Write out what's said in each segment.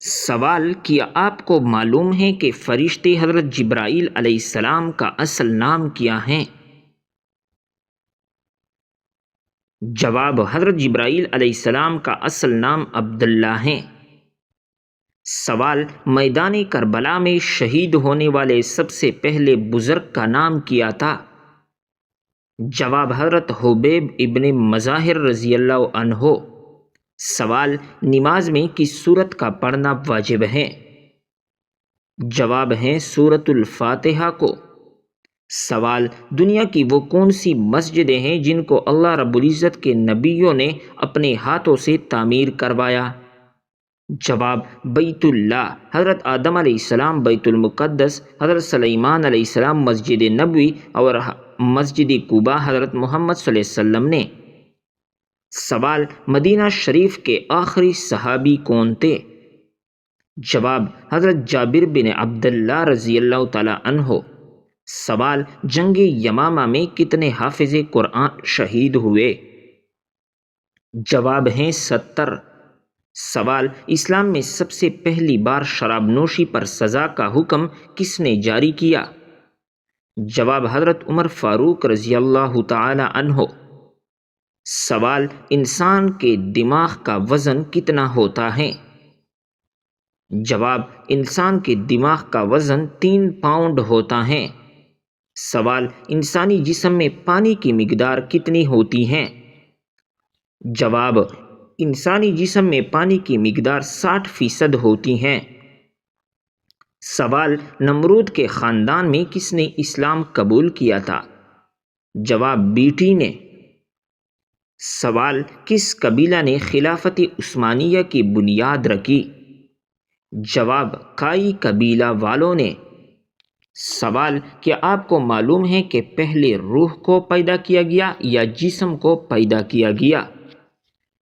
سوال: کیا آپ کو معلوم ہے کہ فرشتے حضرت جبرائیل علیہ السلام کا اصل نام کیا ہے؟ جواب: حضرت جبرائیل علیہ السلام کا اصل نام عبداللہ ہے۔ سوال: میدان کربلا میں شہید ہونے والے سب سے پہلے بزرگ کا نام کیا تھا؟ جواب: حضرت حبیب ابن مظاہر رضی اللہ عنہ۔ سوال: نماز میں کس سورت کا پڑھنا واجب ہے؟ جواب ہے سورۃ الفاتحہ کو۔ سوال: دنیا کی وہ کون سی مسجدیں ہیں جن کو اللہ رب العزت کے نبیوں نے اپنے ہاتھوں سے تعمیر کروایا؟ جواب: بیت اللہ، حضرت آدم علیہ السلام بیت المقدس، حضرت سلیمان علیہ السلام مسجد نبوی اور مسجد قباء حضرت محمد صلی اللہ علیہ وسلم نے۔ سوال: مدینہ شریف کے آخری صحابی کون تھے؟ جواب: حضرت جابر بن عبداللہ رضی اللہ تعالی عنہ۔ سوال: جنگ یمامہ میں کتنے حافظ قرآن شہید ہوئے؟ جواب ہیں 70۔ سوال: اسلام میں سب سے پہلی بار شراب نوشی پر سزا کا حکم کس نے جاری کیا؟ جواب: حضرت عمر فاروق رضی اللہ تعالی عنہ۔ سوال: انسان کے دماغ کا وزن کتنا ہوتا ہے؟ جواب: انسان کے دماغ کا وزن 3 پاؤنڈ ہوتا ہے۔ سوال: انسانی جسم میں پانی کی مقدار کتنی ہوتی ہے؟ جواب: انسانی جسم میں پانی کی مقدار 60% ہوتی ہے۔ سوال: نمرود کے خاندان میں کس نے اسلام قبول کیا تھا؟ جواب: بیٹی نے۔ سوال: کس قبیلہ نے خلافت عثمانیہ کی بنیاد رکھی؟ جواب: کائی قبیلہ والوں نے۔ سوال: کیا آپ کو معلوم ہے کہ پہلے روح کو پیدا کیا گیا یا جسم کو پیدا کیا گیا؟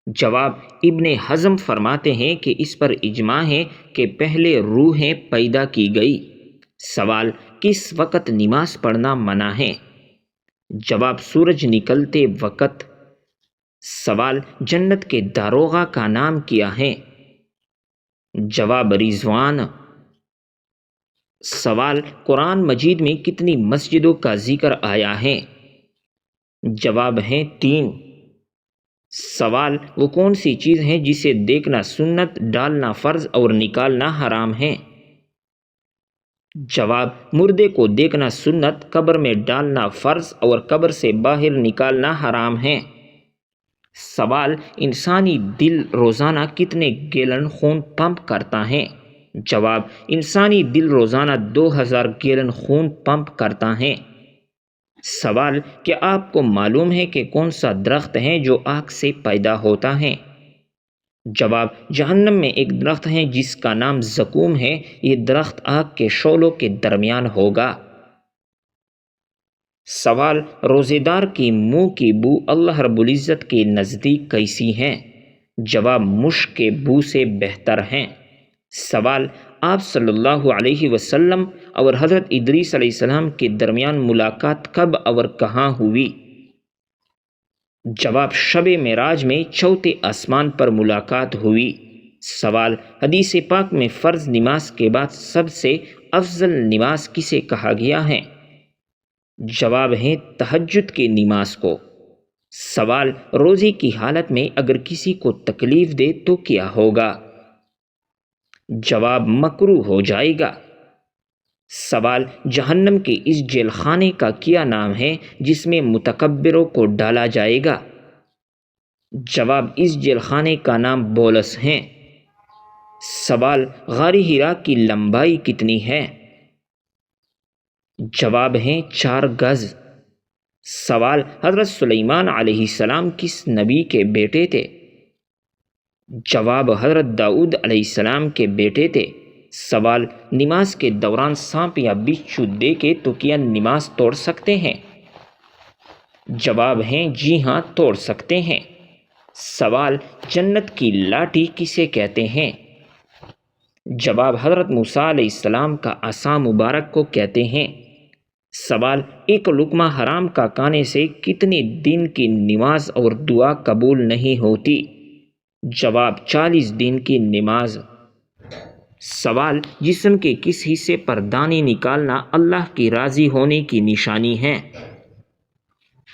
جواب: ابن حزم فرماتے ہیں کہ اس پر اجماع ہے کہ پہلے روحیں پیدا کی گئی۔ سوال: کس وقت نماز پڑھنا منع ہے؟ جواب: سورج نکلتے وقت۔ سوال: جنت کے داروغہ کا نام کیا ہے؟ جواب: رضوان۔ سوال: قرآن مجید میں کتنی مسجدوں کا ذکر آیا ہے؟ جواب ہیں 3۔ سوال: وہ کون سی چیز ہے جسے دیکھنا سنت، ڈالنا فرض اور نکالنا حرام ہے؟ جواب: مردے کو دیکھنا سنت، قبر میں ڈالنا فرض اور قبر سے باہر نکالنا حرام ہے۔ سوال: انسانی دل روزانہ کتنے گیلن خون پمپ کرتا ہے؟ جواب: انسانی دل روزانہ 2000 گیلن خون پمپ کرتا ہے۔ سوال: کیا آپ کو معلوم ہے کہ کون سا درخت ہے جو آگ سے پیدا ہوتا ہے؟ جواب: جہنم میں ایک درخت ہے جس کا نام زقوم ہے، یہ درخت آگ کے شعلوں کے درمیان ہوگا۔ سوال: روزے دار کی منہ کی بو اللہ رب العزت کے نزدیک کیسی ہے؟ جواب: مشک کے بو سے بہتر ہیں۔ سوال: آپ صلی اللہ علیہ وسلم اور حضرت ادریس علیہ السلام کے درمیان ملاقات کب اور کہاں ہوئی؟ جواب: شب معراج میں چوتھے آسمان پر ملاقات ہوئی۔ سوال: حدیث پاک میں فرض نماز کے بعد سب سے افضل نماز کسے کہا گیا ہے؟ جواب ہے تہجد کی نماز کو۔ سوال: روزے کی حالت میں اگر کسی کو تکلیف دے تو کیا ہوگا؟ جواب: مکروہ ہو جائے گا۔ سوال: جہنم کے اس جیل خانے کا کیا نام ہے جس میں متکبروں کو ڈالا جائے گا؟ جواب: اس جیل خانے کا نام بولس ہے۔ سوال: غار حرا کی لمبائی کتنی ہے؟ جواب ہے 4 گز۔ سوال: حضرت سلیمان علیہ السلام کس نبی کے بیٹے تھے؟ جواب: حضرت داؤد علیہ السلام کے بیٹے تھے۔ سوال: نماز کے دوران سانپ یا بچھو دیکھے تو کیا نماز توڑ سکتے ہیں؟ جواب ہے جی ہاں، توڑ سکتے ہیں۔ سوال: جنت کی لاٹھی کسے کہتے ہیں؟ جواب: حضرت موسیٰ علیہ السلام کا عصا مبارک کو کہتے ہیں۔ سوال: ایک لقمہ حرام کا کھانے سے کتنے دن کی نماز اور دعا قبول نہیں ہوتی؟ جواب: 40 دن کی نماز۔ سوال: جسم کے کس حصے پر دانے نکالنا اللہ کی راضی ہونے کی نشانی ہے؟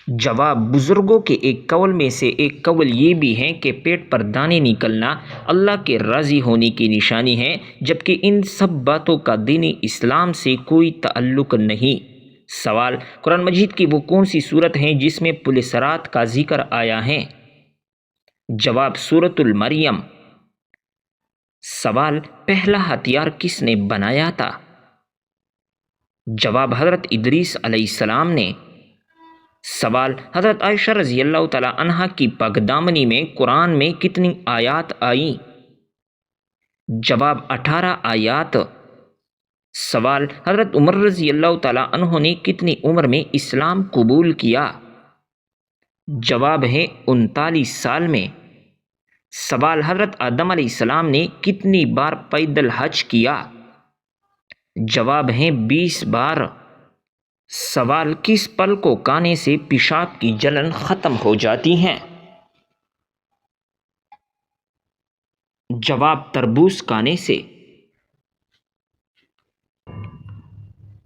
جواب: بزرگوں کے ایک قول میں سے ایک قول یہ بھی ہے کہ پیٹ پر دانے نکلنا اللہ کے راضی ہونے کی نشانی ہے، جبکہ ان سب باتوں کا دین اسلام سے کوئی تعلق نہیں۔ سوال: قرآن مجید کی وہ کون سی صورت ہے جس میں پل صراط کا ذکر آیا ہے؟ جواب: سورۃ المریم۔ سوال: پہلا ہتھیار کس نے بنایا تھا؟ جواب: حضرت ادریس علیہ السلام نے۔ سوال: حضرت عائشہ رضی اللہ تعالیٰ عنہا کی پاک دامنی میں قرآن میں کتنی آیات آئیں؟ جواب: 18 آیات۔ سوال: حضرت عمر رضی اللہ تعالیٰ عنہ نے کتنی عمر میں اسلام قبول کیا؟ جواب ہے 39 سال میں۔ سوال: حضرت آدم علیہ السلام نے کتنی بار پیدل حج کیا؟ جواب ہے 20 بار۔ سوال: کس پھل کو کھانے سے پیشاب کی جلن ختم ہو جاتی ہے؟ جواب: تربوز کھانے سے۔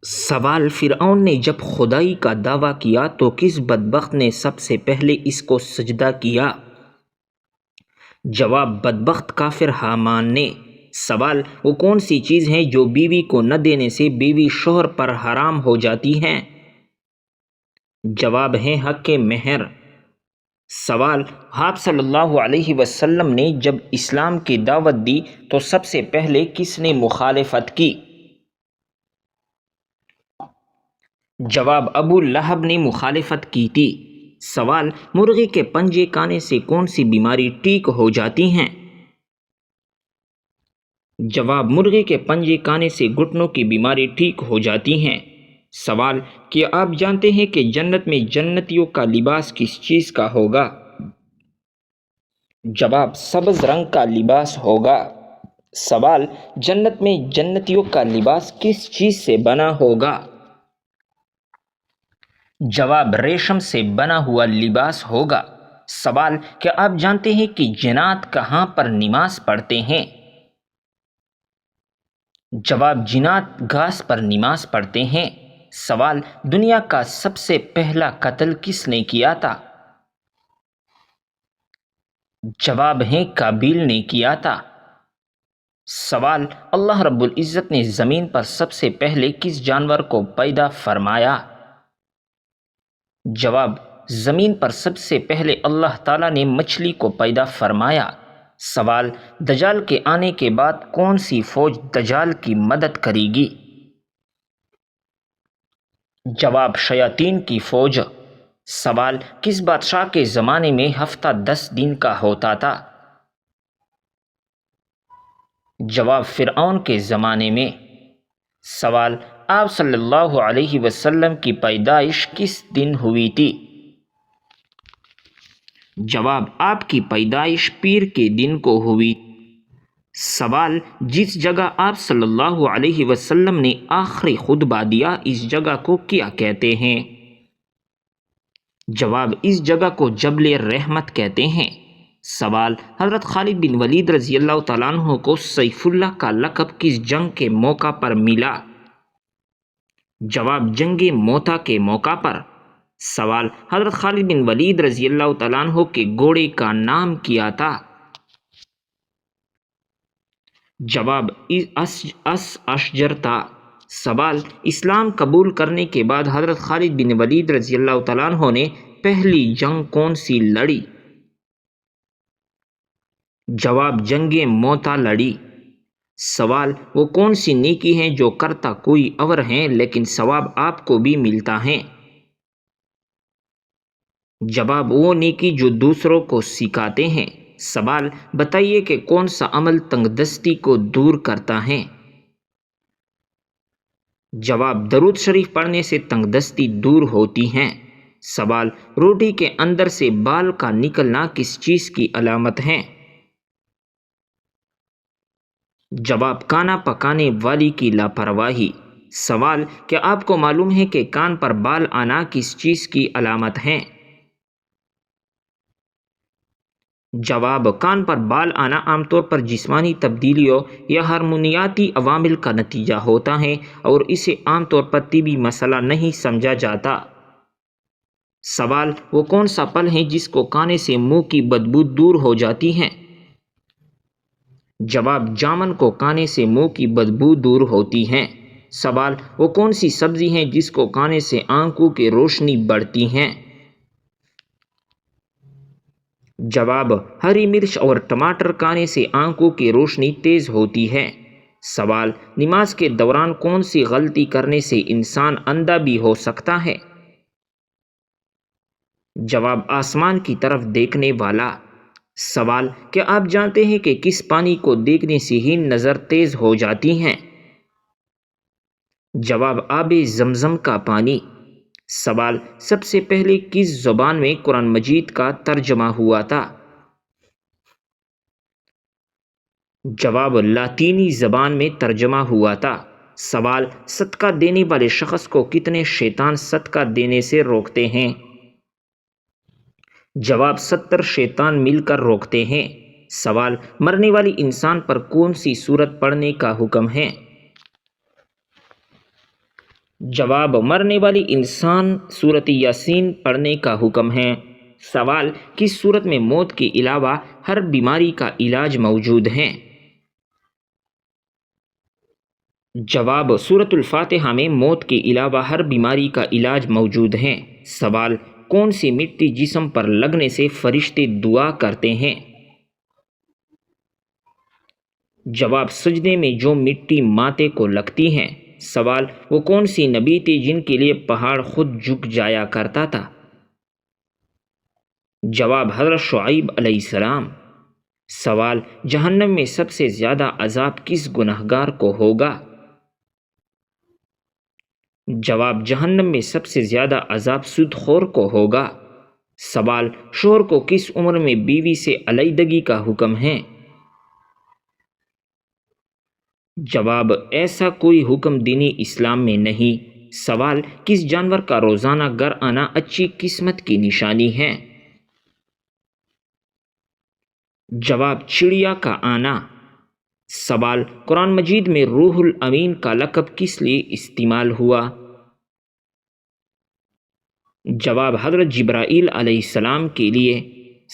سوال: فرعون نے جب خدائی کا دعویٰ کیا تو کس بدبخت نے سب سے پہلے اس کو سجدہ کیا؟ جواب: بدبخت کافر حامان نے۔ سوال: وہ کون سی چیز ہے جو بیوی کو نہ دینے سے بیوی شوہر پر حرام ہو جاتی ہے؟ جواب ہے حق مہر۔ سوال: آپ صلی اللہ علیہ وسلم نے جب اسلام کی دعوت دی تو سب سے پہلے کس نے مخالفت کی؟ جواب: ابو لہب نے مخالفت کی تھی۔ سوال: مرغی کے پنجے کھانے سے کون سی بیماری ٹھیک ہو جاتی ہیں؟ جواب: مرغی کے پنجے کھانے سے گھٹنوں کی بیماری ٹھیک ہو جاتی ہیں۔ سوال: کیا آپ جانتے ہیں کہ جنت میں جنتیوں کا لباس کس چیز کا ہوگا؟ جواب: سبز رنگ کا لباس ہوگا۔ سوال: جنت میں جنتیوں کا لباس کس چیز سے بنا ہوگا؟ جواب: ریشم سے بنا ہوا لباس ہوگا۔ سوال: کیا آپ جانتے ہیں کہ جنات کہاں پر نماز پڑھتے ہیں؟ جواب: جنات گھاس پر نماز پڑھتے ہیں۔ سوال: دنیا کا سب سے پہلا قتل کس نے کیا تھا؟ جواب ہے قابیل نے کیا تھا۔ سوال: اللہ رب العزت نے زمین پر سب سے پہلے کس جانور کو پیدا فرمایا؟ جواب: زمین پر سب سے پہلے اللہ تعالیٰ نے مچھلی کو پیدا فرمایا۔ سوال: دجال کے آنے کے بعد کون سی فوج دجال کی مدد کرے گی؟ جواب: شیاطین کی فوج۔ سوال: کس بادشاہ کے زمانے میں ہفتہ 10 دن کا ہوتا تھا؟ جواب: فرعون کے زمانے میں۔ سوال: آپ صلی اللہ علیہ وسلم کی پیدائش کس دن ہوئی تھی؟ جواب: آپ کی پیدائش پیر کے دن کو ہوئی۔ سوال: جس جگہ آپ صلی اللہ علیہ وسلم نے آخری خطبہ دیا اس جگہ کو کیا کہتے ہیں؟ جواب: اس جگہ کو جبل رحمت کہتے ہیں۔ سوال: حضرت خالد بن ولید رضی اللہ تعالیٰ عنہ کو سیف اللہ کا لقب کس جنگ کے موقع پر ملا؟ جواب: جنگ موتا کے موقع پر۔ سوال: حضرت خالد بن ولید رضی اللہ تعالیٰ عنہ کے گھوڑے کا نام کیا تھا؟ جواب: اشجر تھا۔ سوال: اسلام قبول کرنے کے بعد حضرت خالد بن ولید رضی اللہ تعالیٰ عنہ نے پہلی جنگ کون سی لڑی؟ جواب: جنگ موتا لڑی۔ سوال: وہ کون سی نیکی ہے جو کرتا کوئی اور ہے لیکن ثواب آپ کو بھی ملتا ہے؟ جواب: وہ نیکی جو دوسروں کو سکھاتے ہیں۔ سوال: بتائیے کہ کون سا عمل تنگ دستی کو دور کرتا ہے؟ جواب: درود شریف پڑھنے سے تنگ دستی دور ہوتی ہے۔ سوال: روٹی کے اندر سے بال کا نکلنا کس چیز کی علامت ہے؟ جواب: کھانا پکانے والی کی لاپرواہی۔ سوال: کیا آپ کو معلوم ہے کہ کان پر بال آنا کس چیز کی علامت ہے؟ جواب: کان پر بال آنا عام طور پر جسمانی تبدیلیوں یا ہارمونیاتی عوامل کا نتیجہ ہوتا ہے اور اسے عام طور پر طبی مسئلہ نہیں سمجھا جاتا۔ سوال: وہ کون سا پھل ہے جس کو کھانے سے منہ کی بدبو دور ہو جاتی ہے؟ جواب: جامن کو کھانے سے منہ کی بدبو دور ہوتی ہے۔ سوال: وہ کون سی سبزی ہے جس کو کھانے سے آنکھوں کی روشنی بڑھتی ہے؟ جواب: ہری مرچ اور ٹماٹر کھانے سے آنکھوں کی روشنی تیز ہوتی ہے۔ سوال: نماز کے دوران کون سی غلطی کرنے سے انسان اندھا بھی ہو سکتا ہے؟ جواب: آسمان کی طرف دیکھنے والا۔ سوال: کیا آپ جانتے ہیں کہ کس پانی کو دیکھنے سے ہی نظر تیز ہو جاتی ہے؟ جواب: آب زمزم کا پانی۔ سوال: سب سے پہلے کس زبان میں قرآن مجید کا ترجمہ ہوا تھا؟ جواب: لاطینی زبان میں ترجمہ ہوا تھا۔ سوال: صدقہ دینے والے شخص کو کتنے شیطان صدقہ دینے سے روکتے ہیں؟ جواب: 70 شیطان مل کر روکتے ہیں۔ سوال: مرنے والی انسان پر کون سی سورت پڑھنے کا حکم ہے؟ جواب: مرنے والی انسان سورت یاسین پڑھنے کا حکم ہے۔ سوال: کس سورت میں موت کے علاوہ ہر بیماری کا علاج موجود ہے؟ جواب: سورت الفاتحہ میں موت کے علاوہ ہر بیماری کا علاج موجود ہے۔ سوال: کون سی مٹی جسم پر لگنے سے فرشتے دعا کرتے ہیں؟ جواب: سجدے میں جو مٹی ماتھے کو لگتی ہے۔ سوال: وہ کون سی نبی تھے جن کے لیے پہاڑ خود جھک جایا کرتا تھا؟ جواب: حضرت شعیب علیہ السلام۔ سوال: جہنم میں سب سے زیادہ عذاب کس گنہگار کو ہوگا؟ جواب: جہنم میں سب سے زیادہ عذاب سود خور کو ہوگا۔ سوال: شوہر کو کس عمر میں بیوی سے علیحدگی کا حکم ہے؟ جواب: ایسا کوئی حکم دینی اسلام میں نہیں۔ سوال: کس جانور کا روزانہ گھر آنا اچھی قسمت کی نشانی ہے؟ جواب: چڑیا کا آنا۔ سوال: قرآن مجید میں روح الامین کا لقب کس لیے استعمال ہوا؟ جواب: حضرت جبرائیل علیہ السلام کے لیے۔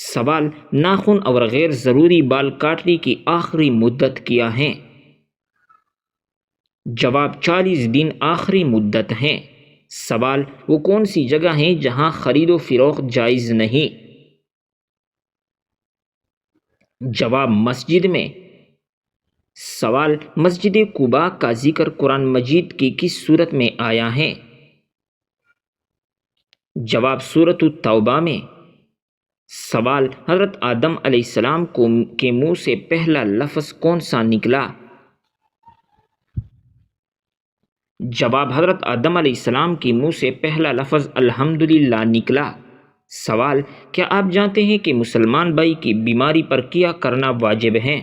سوال: ناخن اور غیر ضروری بال کاٹنے کی آخری مدت کیا ہے؟ جواب: 40 دن آخری مدت ہے۔ سوال: وہ کون سی جگہ ہے جہاں خرید و فروخت جائز نہیں؟ جواب: مسجد میں۔ سوال: مسجد قباء کا ذکر قرآن مجید کی کس سورت میں آیا ہے؟ جواب: سورۃ التوبہ میں۔ سوال: حضرت آدم علیہ السلام کے منہ سے پہلا لفظ کون سا نکلا؟ جواب: حضرت آدم علیہ السلام کے منہ سے پہلا لفظ الحمدللہ نکلا۔ سوال: کیا آپ جانتے ہیں کہ مسلمان بھائی کی بیماری پر کیا کرنا واجب ہے؟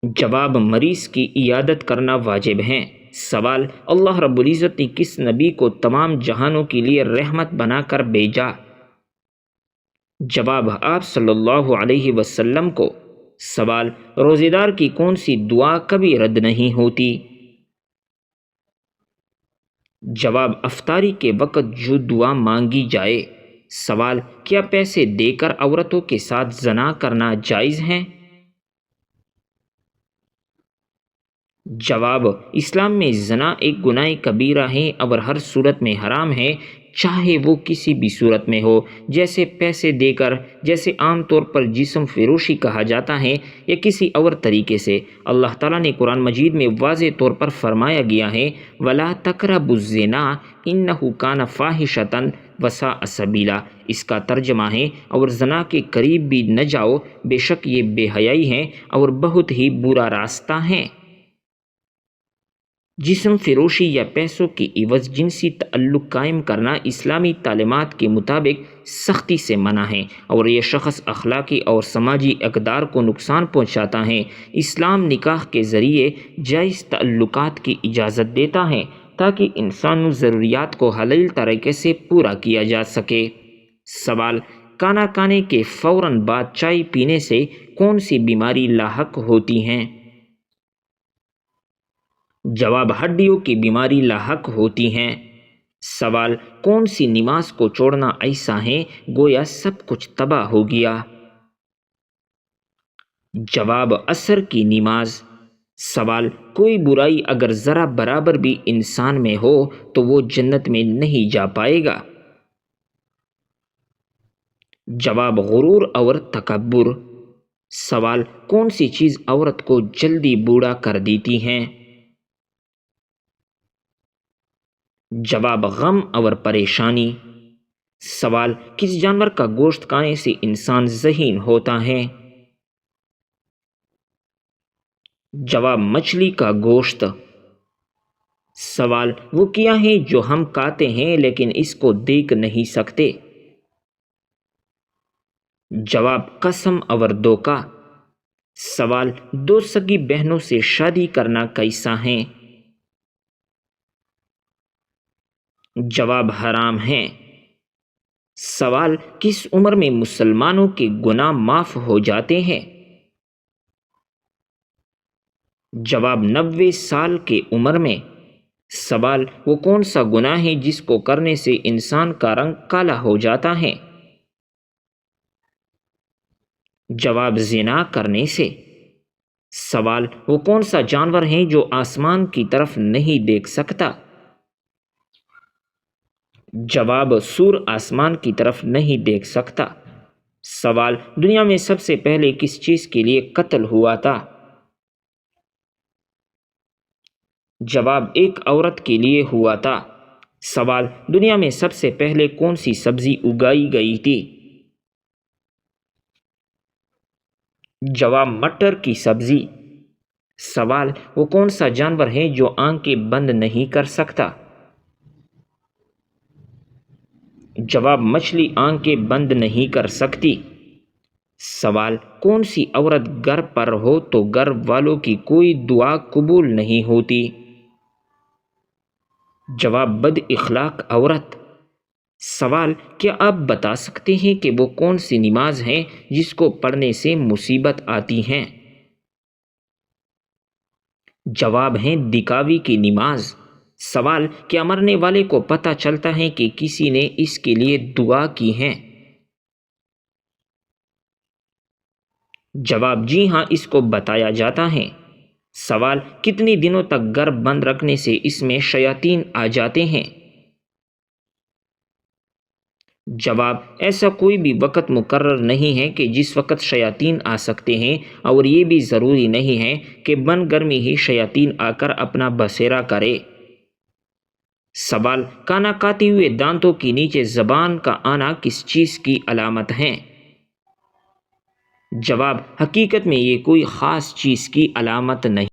جواب: مریض کی عیادت کرنا واجب ہے۔ سوال: اللہ رب العزت نے کس نبی کو تمام جہانوں کے لیے رحمت بنا کر بھیجا؟ جواب: آپ صلی اللہ علیہ وسلم کو۔ سوال: روزے دار کی کون سی دعا کبھی رد نہیں ہوتی؟ جواب: افطاری کے وقت جو دعا مانگی جائے۔ سوال: کیا پیسے دے کر عورتوں کے ساتھ زنا کرنا جائز ہے؟ جواب: اسلام میں زنا ایک گناہ کبیرہ ہے اور ہر صورت میں حرام ہے، چاہے وہ کسی بھی صورت میں ہو، جیسے پیسے دے کر، جیسے عام طور پر جسم فروشی کہا جاتا ہے، یا کسی اور طریقے سے۔ اللہ تعالیٰ نے قرآن مجید میں واضح طور پر فرمایا گیا ہے وَلَا تَقْرَبُوا الزِّنَا إِنَّهُ كَانَ فَاحِشَةً وَسَاءَ سَبِيلًا۔ اس کا ترجمہ ہے اور زنا کے قریب بھی نہ جاؤ، بے شک یہ بے حیائی ہے اور بہت ہی برا راستہ ہے۔ جسم فروشی یا پیسوں کے عوض جنسی تعلق قائم کرنا اسلامی تعلیمات کے مطابق سختی سے منع ہے اور یہ شخص اخلاقی اور سماجی اقدار کو نقصان پہنچاتا ہے۔ اسلام نکاح کے ذریعے جائز تعلقات کی اجازت دیتا ہے تاکہ انسانی ضروریات کو حلال طریقے سے پورا کیا جا سکے۔ سوال: کھانا کھانے کے فوراً بعد چائے پینے سے کون سی بیماری لاحق ہوتی ہیں؟ جواب: ہڈیوں کی بیماری لاحق ہوتی ہیں۔ سوال: کون سی نماز کو چھوڑنا ایسا ہے گویا سب کچھ تباہ ہو گیا؟ جواب: عصر کی نماز۔ سوال: کوئی برائی اگر ذرا برابر بھی انسان میں ہو تو وہ جنت میں نہیں جا پائے گا؟ جواب: غرور اور تکبر۔ سوال: کون سی چیز عورت کو جلدی بوڑھا کر دیتی ہیں؟ جواب: غم اور پریشانی۔ سوال: کس جانور کا گوشت کھانے سے انسان ذہین ہوتا ہے؟ جواب: مچھلی کا گوشت۔ سوال: وہ کیا ہے جو ہم کھاتے ہیں لیکن اس کو دیکھ نہیں سکتے؟ جواب: قسم اور دھوکہ۔ سوال: دو سگی بہنوں سے شادی کرنا کیسا ہے؟ جواب: حرام ہے۔ سوال: کس عمر میں مسلمانوں کے گناہ معاف ہو جاتے ہیں؟ جواب: 90 سال کی عمر میں۔ سوال: وہ کون سا گناہ ہے جس کو کرنے سے انسان کا رنگ کالا ہو جاتا ہے؟ جواب: زنا کرنے سے۔ سوال: وہ کون سا جانور ہے جو آسمان کی طرف نہیں دیکھ سکتا؟ جواب: سور آسمان کی طرف نہیں دیکھ سکتا۔ سوال: دنیا میں سب سے پہلے کس چیز کے لیے قتل ہوا تھا؟ جواب: ایک عورت کے لیے ہوا تھا۔ سوال: دنیا میں سب سے پہلے کون سی سبزی اگائی گئی تھی؟ جواب: مٹر کی سبزی۔ سوال: وہ کون سا جانور ہے جو آنکھیں بند نہیں کر سکتا؟ جواب: مچھلی آنکھیں بند نہیں کر سکتی۔ سوال: کون سی عورت گھر پر ہو تو گھر والوں کی کوئی دعا قبول نہیں ہوتی؟ جواب: بد اخلاق عورت۔ سوال: کیا آپ بتا سکتے ہیں کہ وہ کون سی نماز ہے جس کو پڑھنے سے مصیبت آتی ہے؟ جواب ہے دکھاوے کی نماز۔ سوال: کیا مرنے والے کو پتہ چلتا ہے کہ کسی نے اس کے لیے دعا کی ہے؟ جواب: جی ہاں، اس کو بتایا جاتا ہے۔ سوال: کتنے دنوں تک گھر بند رکھنے سے اس میں شیاطین آ جاتے ہیں؟ جواب: ایسا کوئی بھی وقت مقرر نہیں ہے کہ جس وقت شیاطین آ سکتے ہیں، اور یہ بھی ضروری نہیں ہے کہ بند گھر میں ہی شیاطین آ کر اپنا بسیرا کرے۔ سوال: کھانا کھاتے ہوئے دانتوں کے نیچے زبان کا آنا کس چیز کی علامت ہے؟ جواب: حقیقت میں یہ کوئی خاص چیز کی علامت نہیں۔